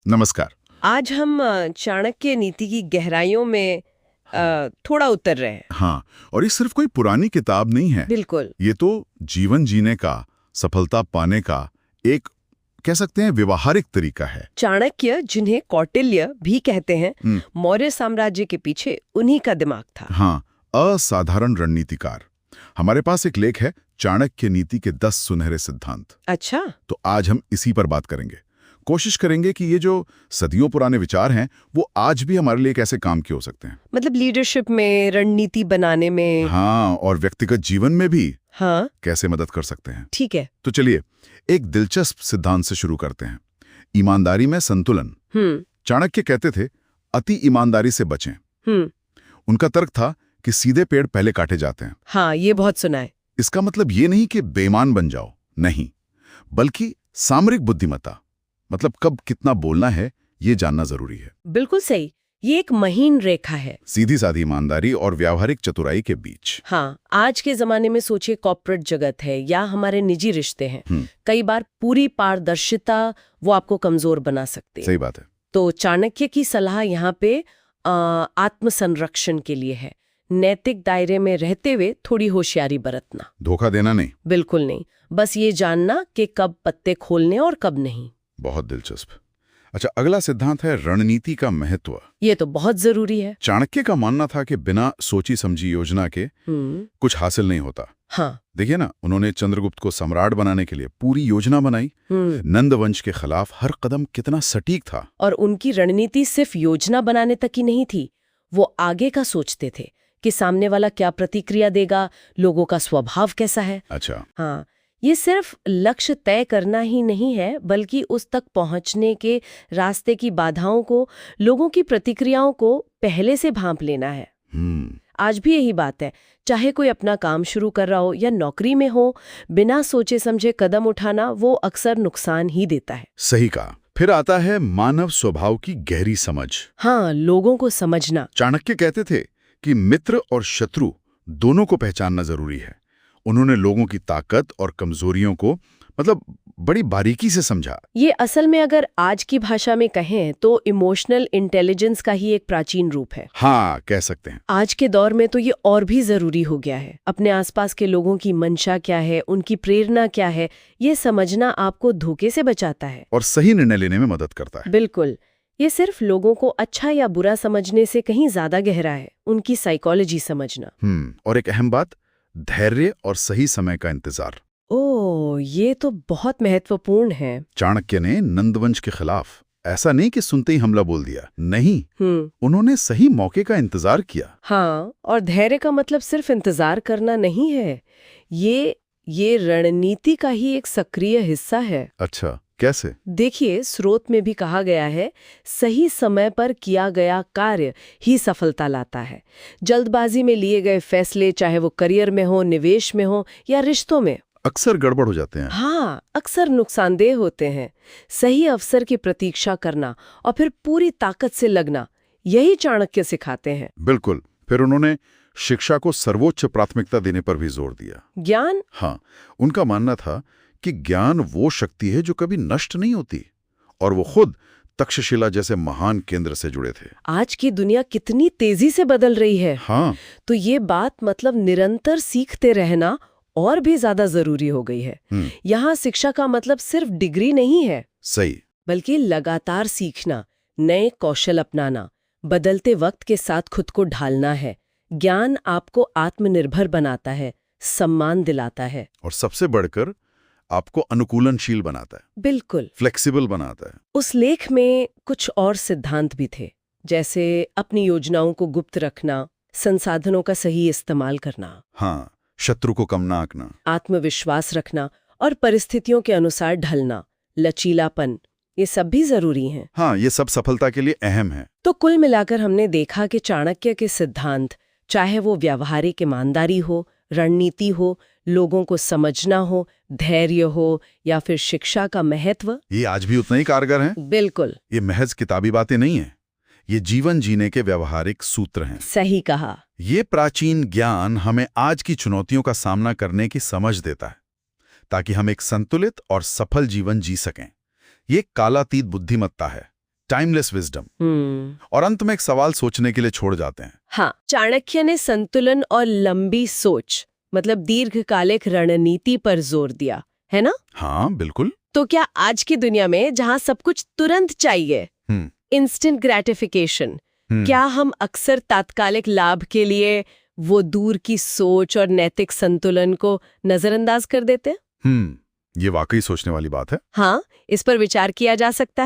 नमस्कार। आज हम चाणक्य नीति की गहराइयों में थोड़ा उतर रहे हैं। हाँ, और ये सिर्फ कोई पुरानी किताब नहीं है। बिल्कुल। ये तो जीवन जीने का, सफलता पाने का एक कह सकते हैं व्यवहारिक तरीका है। चाणक्य, जिन्हें कौटिल्य भी कहते हैं, मौर्य साम्राज्य के पीछे उन्हीं का दिमाग था। हाँ, असाधारण रणनीतिकार। हमारे पास एक लेख है, चाणक्य नीति के 10 सुनहरे सिद्धांत। अच्छा। तो आज हम इसी पर बात करेंगे। कोशिश करेंगे कि ये जो सदियों पुराने विचार हैं, वो आज भी हमारे लिए कैसे काम के हो सकते हैं। मतलब लीडरशिप में, रणनीति बनाने में। हाँ, और व्यक्तिगत जीवन में भी हाँ, कैसे मदद कर सकते हैं। ठीक है। तो चलिए एक दिलचस्प सिद्धांत से शुरू करते हैं, ईमानदारी में संतुलन। चाणक्य कहते थे, अति ईमानदारी से बचें। उनका तर्क था कि सीधे पेड़ पहले काटे जाते हैं। हाँ, ये बहुत सुना है। इसका मतलब ये नहीं कि बेईमान बन जाओ, नहीं, बल्कि सामरिक बुद्धिमत्ता, मतलब कब कितना बोलना है ये जानना जरूरी है। बिल्कुल सही। ये एक महीन रेखा है, सीधी साधी ईमानदारी और व्यावहारिक चतुराई के बीच। हाँ, आज के जमाने में सोचिए, कॉर्पोरेट जगत है या हमारे निजी रिश्ते हैं, कई बार पूरी पारदर्शिता वो आपको कमजोर बना सकती है। सही बात है। तो चाणक्य की सलाह यहाँ पे आत्मसंरक्षण के लिए है, नैतिक दायरे में रहते हुए थोड़ी होशियारी बरतना। धोखा देना नहीं। बिल्कुल नहीं, बस ये जानना कि कब पत्ते खोलने और कब नहीं। बहुत दिलचस्प। अच्छा, अगला सिद्धांत है रणनीति का महत्व। ये तो बहुत जरूरी है। चाणक्य का मानना था कि बिना सोची समझी योजना के कुछ हासिल नहीं होता। हाँ। देखिए ना, उन्होंने चंद्रगुप्त को सम्राट बनाने के लिए पूरी योजना बनाई। नंद वंश के खिलाफ हर कदम कितना सटीक था। और उनकी रणनीति सिर्फ योजना बनाने तक ही नहीं थी, वो आगे का सोचते थे कि सामने वाला क्या प्रतिक्रिया देगा, लोगों का स्वभाव कैसा है। अच्छा। हाँ, ये सिर्फ लक्ष्य तय करना ही नहीं है, बल्कि उस तक पहुंचने के रास्ते की बाधाओं को, लोगों की प्रतिक्रियाओं को पहले से भांप लेना है। आज भी यही बात है, चाहे कोई अपना काम शुरू कर रहा हो या नौकरी में हो, बिना सोचे समझे कदम उठाना वो अक्सर नुकसान ही देता है। सही कहा। फिर आता है मानव स्वभाव की गहरी समझ। हाँ, लोगों को समझना। चाणक्य कहते थे कि मित्र और शत्रु दोनों को पहचानना जरूरी है। उन्होंने लोगों की ताकत और कमजोरियों को मतलब बड़ी बारीकी से समझा। ये असल में अगर आज की भाषा में कहें तो इमोशनल इंटेलिजेंस का ही एक प्राचीन रूप है। हाँ, कह सकते हैं। आज के दौर में तो ये और भी जरूरी हो गया है। अपने आसपास के लोगों की मंशा क्या है, उनकी प्रेरणा क्या है, ये समझना आपको धोखे से बचाता है और सही निर्णय लेने में मदद करता है। बिल्कुल। ये सिर्फ लोगों को अच्छा या बुरा समझने से कहीं ज्यादा गहरा है, उनकी साइकोलॉजी समझना। और एक अहम बात, धैर्य और सही समय का इंतजार। ओह, ये तो बहुत महत्वपूर्ण है। चाणक्य ने नंदवंश के खिलाफ ऐसा नहीं कि सुनते ही हमला बोल दिया, नहीं, उन्होंने सही मौके का इंतजार किया। हाँ, और धैर्य का मतलब सिर्फ इंतजार करना नहीं है, ये रणनीति का ही एक सक्रिय हिस्सा है। अच्छा, कैसे? देखिए, स्रोत में भी कहा गया है, सही समय पर किया गया कार्य ही सफलता लाता है। जल्दबाजी में लिए गए फैसले, चाहे वो करियर में हो, निवेश में हो या रिश्तों में, अक्सर गड़बड़ हो जाते हैं। हाँ, अक्सर नुकसानदेह होते हैं। सही अवसर की प्रतीक्षा करना और फिर पूरी ताकत से लगना, यही चाणक्य सिखाते हैं। बिल्कुल। फिर उन्होंने शिक्षा को सर्वोच्च प्राथमिकता देने पर भी जोर दिया। ज्ञान? हाँ, उनका मानना था कि ज्ञान वो शक्ति है जो कभी नष्ट नहीं होती, और वो खुद तक्षशिला जैसे महान केंद्र से जुड़े थे। आज की दुनिया कितनी तेजी से बदल रही है। हाँ, तो ये बात मतलब निरंतर सीखते रहना और भी ज्यादा जरूरी हो गई है। यहाँ शिक्षा का मतलब सिर्फ डिग्री नहीं है, सही, बल्कि लगातार सीखना, नए कौशल अपनाना, बदलते वक्त के साथ खुद को ढालना है। ज्ञान आपको आत्मनिर्भर बनाता है, सम्मान दिलाता है, और सबसे बढ़कर आपको अनुकूलनशील बनाता है। बिल्कुल, फ्लेक्सिबल बनाता है। उस लेख में कुछ और सिद्धांत भी थे, जैसे अपनी योजनाओं को गुप्त रखना, संसाधनों का सही इस्तेमाल करना, हाँ, शत्रु को कम ना आंकना, आत्मविश्वास रखना और परिस्थितियों के अनुसार ढलना, लचीलापन, ये सब भी जरूरी हैं। हाँ, ये सब सफलता के लिए अहम है। तो कुल मिलाकर हमने देखा कि चाणक्य के सिद्धांत, चाहे वो व्यावहारिक ईमानदारी हो, रणनीति हो, लोगों को समझना हो, धैर्य हो या फिर शिक्षा का महत्व, ये आज भी उतना ही कारगर है। बिल्कुल। ये महज किताबी बातें नहीं है, ये जीवन जीने के व्यवहारिक सूत्र हैं। सही कहा। ये प्राचीन ज्ञान हमें आज की चुनौतियों का सामना करने की समझ देता है, ताकि हम एक संतुलित और सफल जीवन जी सकें। ये कालातीत बुद्धिमत्ता है, टाइमलेस विजडम। और अंत में एक सवाल सोचने के लिए छोड़ जाते हैं। हाँ, चाणक्य ने संतुलन और लंबी सोच मतलब दीर्घकालिक रणनीति पर जोर दिया, है ना? हाँ बिल्कुल। तो क्या आज की दुनिया में जहां सब कुछ तुरंत चाहिए, इंस्टेंट ग्रेटिफिकेशन, क्या हम अक्सर तात्कालिक लाभ के लिए वो दूर की सोच और नैतिक संतुलन को नजरअंदाज कर देते हैं? ये वाकई सोचने वाली बात है। हाँ, इस पर विचार किया जा सकता है।